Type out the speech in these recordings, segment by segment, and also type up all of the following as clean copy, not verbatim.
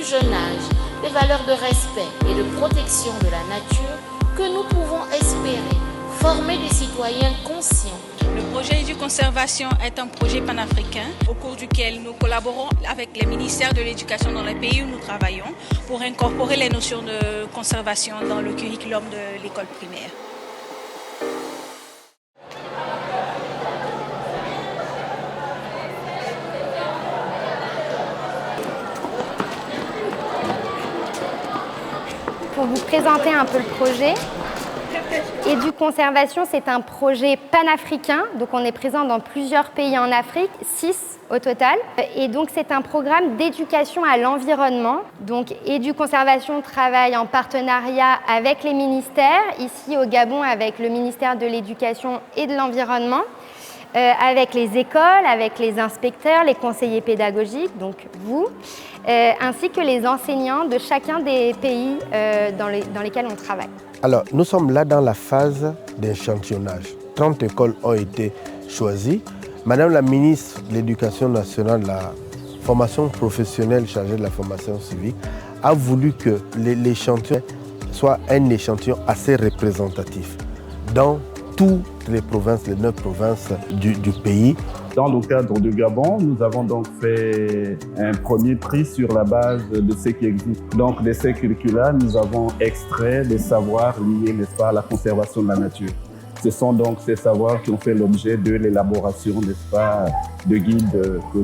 jeune âge des valeurs de respect et de protection de la nature que nous pouvons espérer former des citoyens conscients. Le projet EduConservation est un projet panafricain au cours duquel nous collaborons avec les ministères de l'éducation dans les pays où nous travaillons pour incorporer les notions de conservation dans le curriculum de l'école primaire. Pour vous présenter un peu le projet, EduConservation, c'est un projet panafricain. Donc on est présent dans plusieurs pays en Afrique, 6 au total. Et donc c'est un programme d'éducation à l'environnement. Donc EduConservation travaille en partenariat avec les ministères, ici au Gabon avec le ministère de l'Éducation et de l'Environnement, avec les écoles, avec les inspecteurs, les conseillers pédagogiques, donc vous, ainsi que les enseignants de chacun des pays dans lesquels on travaille. Alors, nous sommes là dans la phase d'échantillonnage. 30 écoles ont été choisies. Madame la ministre de l'Éducation nationale, de la formation professionnelle chargée de la formation civique, a voulu que l'échantillon soit un échantillon assez représentatif dans toutes les provinces, les 9 provinces du pays. Dans le cadre du Gabon, nous avons donc fait un premier prix sur la base de ce qui existe. Donc, de ces curricula, nous avons extrait des savoirs liés, n'est-ce pas, à la conservation de la nature. Ce sont donc ces savoirs qui ont fait l'objet de l'élaboration, n'est-ce pas, de guides que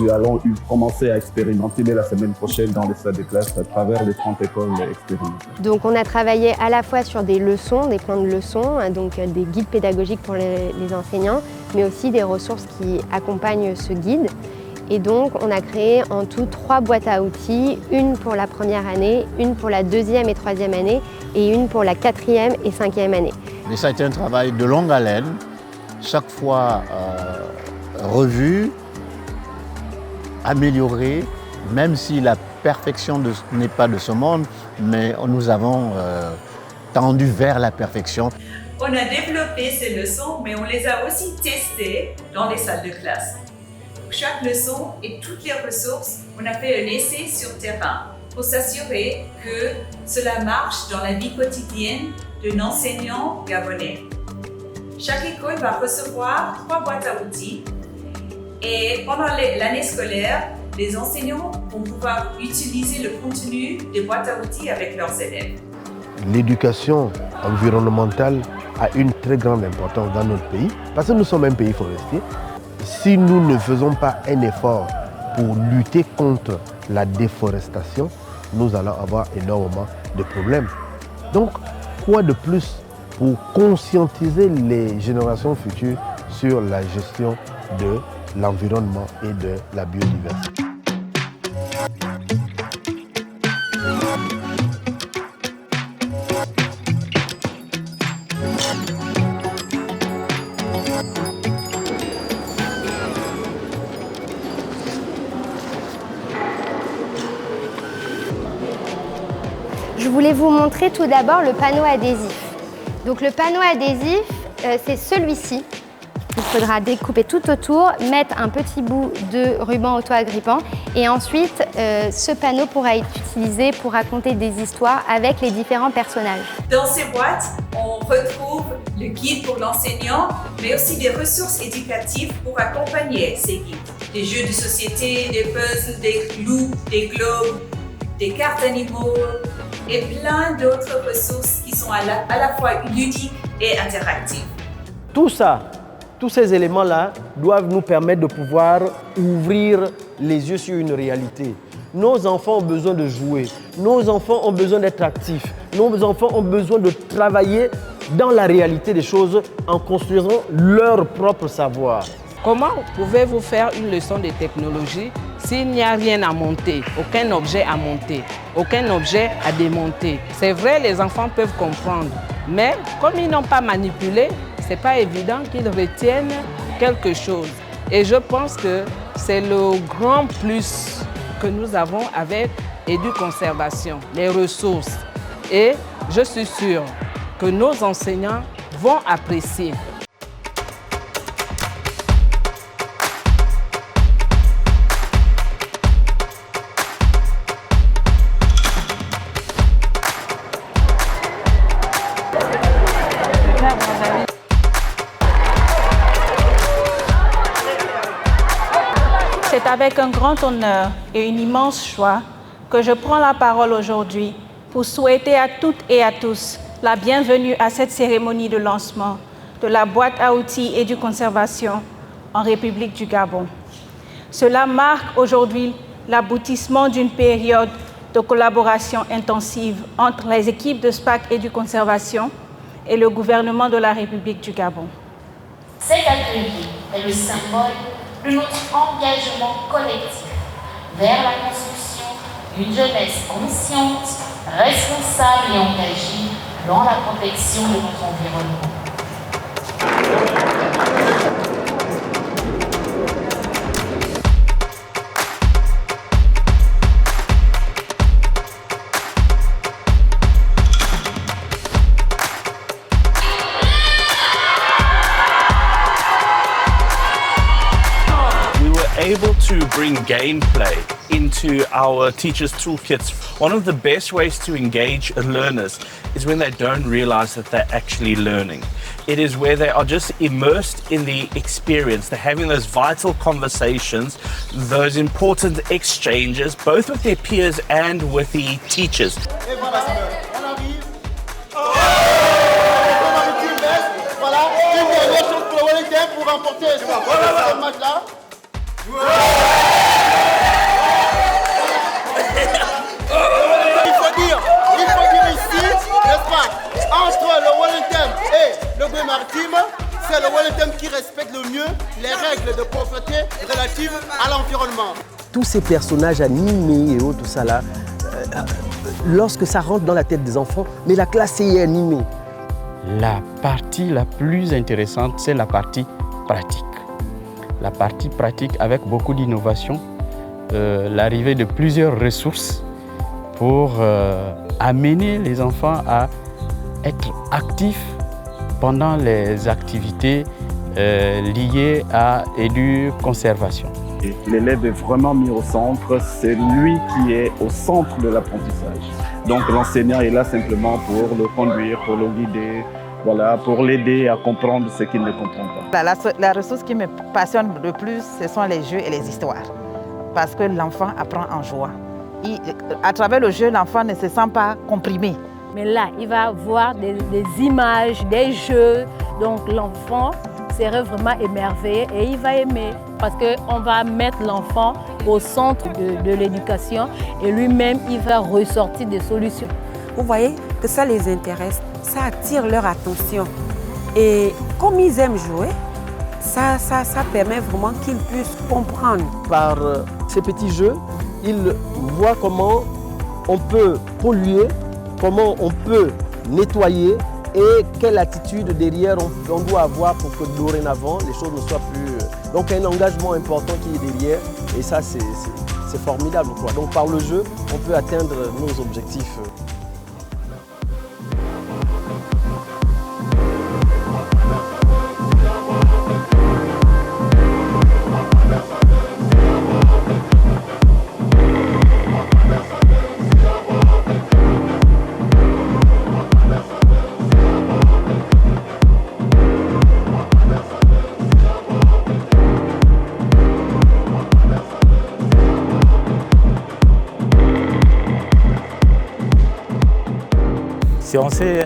nous allons commencer à expérimenter dès la semaine prochaine dans les salles de classe à travers les 30 écoles expérimentales. Donc on a travaillé à la fois sur des leçons, des plans de leçons, donc des guides pédagogiques pour les enseignants, mais aussi des ressources qui accompagnent ce guide. Et donc on a créé en tout 3 boîtes à outils, une pour la première année, une pour la 2e et 3e année et une pour la 4e et 5e année. Mais ça a été un travail de longue haleine, chaque fois revu, amélioré, même si la perfection n'est pas de ce monde, mais nous avons tendu vers la perfection. On a développé ces leçons, mais on les a aussi testées dans les salles de classe. Pour chaque leçon et toutes les ressources, on a fait un essai sur terrain pour s'assurer que cela marche dans la vie quotidienne d'un enseignant gabonais. Chaque école va recevoir 3 boîtes à outils. Et pendant l'année scolaire, les enseignants vont pouvoir utiliser le contenu des boîtes à outils avec leurs élèves. L'éducation environnementale a une très grande importance dans notre pays parce que nous sommes un pays forestier. Si nous ne faisons pas un effort pour lutter contre la déforestation, nous allons avoir énormément de problèmes. Donc, quoi de plus pour conscientiser les générations futures sur la gestion de l'environnement et de la biodiversité. Je voulais vous montrer tout d'abord le panneau adhésif. Donc le panneau adhésif, c'est celui-ci. Il faudra découper tout autour, mettre un petit bout de ruban auto-agrippant et ensuite ce panneau pourra être utilisé pour raconter des histoires avec les différents personnages. Dans ces boîtes, on retrouve le guide pour l'enseignant, mais aussi des ressources éducatives pour accompagner ces guides. Des jeux de société, des puzzles, des clous, des globes, des cartes animaux et plein d'autres ressources qui sont à la fois ludiques et interactives. Tout ça, tous ces éléments-là doivent nous permettre de pouvoir ouvrir les yeux sur une réalité. Nos enfants ont besoin de jouer, nos enfants ont besoin d'être actifs, nos enfants ont besoin de travailler dans la réalité des choses en construisant leur propre savoir. Comment pouvez-vous faire une leçon de technologie s'il n'y a rien à monter, aucun objet à monter, aucun objet à démonter? C'est vrai, les enfants peuvent comprendre, mais comme ils n'ont pas manipulé, ce n'est pas évident qu'ils retiennent quelque chose. Et je pense que c'est le grand plus que nous avons avec EduConservation, les ressources. Et je suis sûre que nos enseignants vont apprécier. C'est avec un grand honneur et une immense joie que je prends la parole aujourd'hui pour souhaiter à toutes et à tous la bienvenue à cette cérémonie de lancement de la boîte à outils Éduconservation en République du Gabon. Cela marque aujourd'hui l'aboutissement d'une période de collaboration intensive entre les équipes de SPAC Éduconservation et le gouvernement de la République du Gabon. Cet atelier est le symbole de notre engagement collectif vers la construction d'une jeunesse consciente, responsable et engagée dans la protection de notre environnement. Able to bring gameplay into our teachers' toolkits. One of the best ways to engage learners is when they don't realize that they're actually learning. It is where they are just immersed in the experience. They're having those vital conversations, those important exchanges, both with their peers and with the teachers. Il faut dire ici, n'est-ce pas, entre le Wellington et le Gué-Maritime, c'est le Wellington qui respecte le mieux les règles de propreté relatives à l'environnement. Tous ces personnages animés et autres, tout ça là, lorsque ça rentre dans la tête des enfants, mais la classe est animée. La partie la plus intéressante, c'est la partie pratique. La partie pratique avec beaucoup d'innovation, l'arrivée de plusieurs ressources pour amener les enfants à être actifs pendant les activités liées à Éduconservation. L'élève est vraiment mis au centre, c'est lui qui est au centre de l'apprentissage. Donc l'enseignant est là simplement pour le conduire, pour le guider, voilà, pour l'aider à comprendre ce qu'il ne comprend pas. La ressource qui me passionne le plus, ce sont les jeux et les histoires. Parce que l'enfant apprend en jouant. À travers le jeu, l'enfant ne se sent pas comprimé. Mais là, il va voir des images, des jeux. Donc l'enfant serait vraiment émerveillé et il va aimer. Parce qu'on va mettre l'enfant au centre de l'éducation et lui-même, il va ressortir des solutions. Vous voyez que ça les intéresse, ça attire leur attention. Et comme ils aiment jouer, ça permet vraiment qu'ils puissent comprendre. Par ces petits jeux, ils voient comment on peut polluer, comment on peut nettoyer et quelle attitude derrière on doit avoir pour que dorénavant les choses ne soient plus... Donc il y a un engagement important qui est derrière et ça c'est formidable, quoi. Donc par le jeu, on peut atteindre nos objectifs.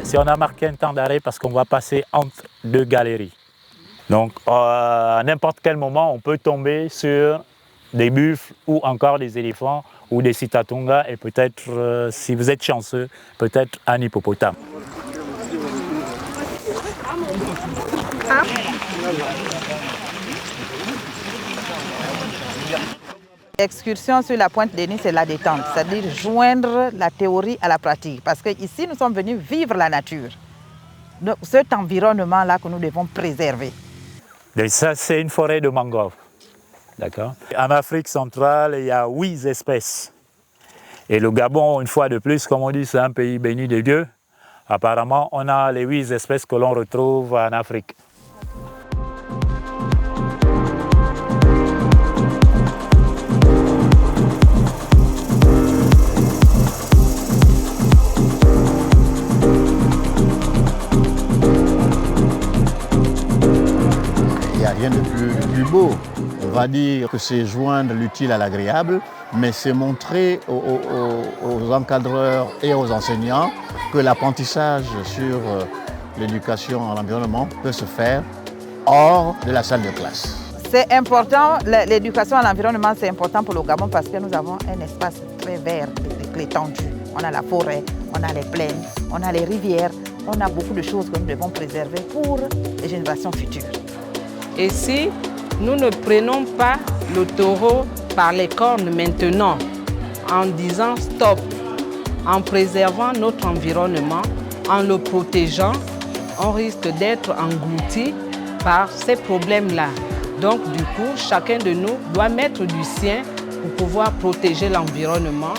Si on a marqué un temps d'arrêt parce qu'on va passer entre deux galeries. Donc à n'importe quel moment, on peut tomber sur des buffles ou encore des éléphants ou des sitatungas et peut-être, si vous êtes chanceux, peut-être un hippopotame. L'excursion sur la Pointe des Nids, c'est la détente, c'est-à-dire joindre la théorie à la pratique. Parce qu'ici, nous sommes venus vivre la nature. Donc, cet environnement-là que nous devons préserver. Et ça, c'est une forêt de mangroves. D'accord. En Afrique centrale, il y a 8 espèces. Et le Gabon, une fois de plus, comme on dit, c'est un pays béni de Dieu. Apparemment, on a les 8 espèces que l'on retrouve en Afrique. rien de plus beau. On va dire que c'est joindre l'utile à l'agréable, mais c'est montrer aux encadreurs et aux enseignants que l'apprentissage sur l'éducation à l'environnement peut se faire hors de la salle de classe. C'est important, l'éducation à l'environnement, c'est important pour le Gabon parce que nous avons un espace très vert, étendu. On a la forêt, on a les plaines, on a les rivières, on a beaucoup de choses que nous devons préserver pour les générations futures. Et si nous ne prenons pas le taureau par les cornes maintenant, en disant stop, en préservant notre environnement, en le protégeant, on risque d'être englouti par ces problèmes-là. Donc du coup, chacun de nous doit mettre du sien pour pouvoir protéger l'environnement.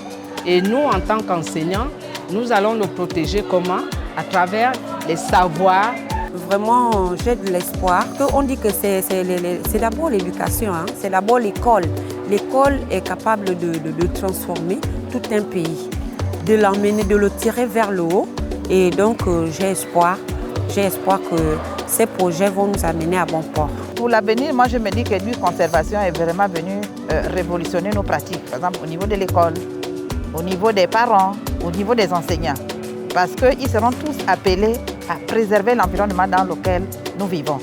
Et nous, en tant qu'enseignants, nous allons le protéger comment? À travers les savoirs. Vraiment, j'ai de l'espoir. On dit que c'est d'abord l'éducation, hein? C'est d'abord l'école. L'école est capable de transformer tout un pays, de l'emmener, de le tirer vers le haut. Et donc, j'ai espoir que ces projets vont nous amener à bon port. Pour l'avenir, moi je me dis que l'éducation est vraiment venue révolutionner nos pratiques. Par exemple, au niveau de l'école, au niveau des parents, au niveau des enseignants. Parce qu'ils seront tous appelés à préserver l'environnement dans lequel nous vivons.